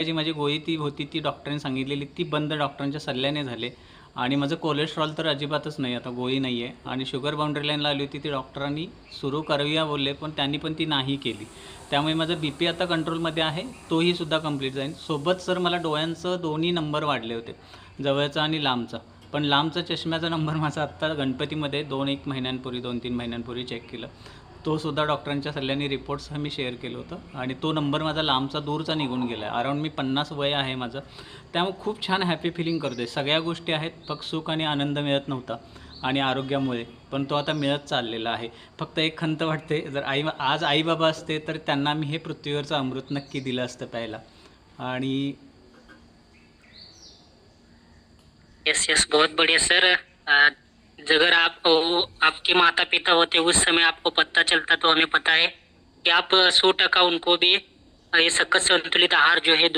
जी माझी गोळी ती होती ती डॉक्टरांनी सांगितलेली ती बंद डॉक्टरांच्या सल्ल्याने झाले आणि माझं कोलेस्ट्रॉल तर अजिबातच नाही, आता गोळी नाही आहे. आणि शुगर बाउंड्री लाईनला आली होती ती डॉक्टरांनी सुरू करूया बोलले, पण त्यांनी पण ती नाही केली. त्यामुळे माझं बी पी आता कंट्रोलमध्ये आहे, तोही सुद्धा कंप्लीट जाईल. सोबत सर मला डोळ्यांचं दोन्ही नंबर वाढले होते, जवळचा आणि लांबचा. पण लांबचा चष्म्याचा नंबर माझा आत्ता गणपतीमध्ये 2-1 महिन्यांपूर्वी 2-3 महिन्यांपूर्वी चेक केलं. तो सुद्धा डॉक्टरांच्या सल्ल्याने रिपोर्ट्स मी शेअर केलं होतं आणि तो नंबर माझा लांबचा दूरचा निघून गेला आहे. अराऊंड मी 50 वय आहे माझं. त्यामुळे खूप छान हॅपी फिलिंग करतो आहे. सगळ्या गोष्टी आहेत, फक्त सुख आणि आनंद मिळत नव्हता आणि आरोग्यामुळे, पण तो आता मिळत चाललेला आहे. फक्त एक खंत वाटते, जर आज आई बाबा असते तर त्यांना मी हे पृथ्वीवरचं अमृत नक्की दिलं असतं प्यायला. आणि यस यस, बहुत बढ़िया सर। अगर आपके माता पिता होते उस समय आपको पता चलता तो हमें पता है कि आप 100% उनको भी ये सकत संतुलित आहार जो है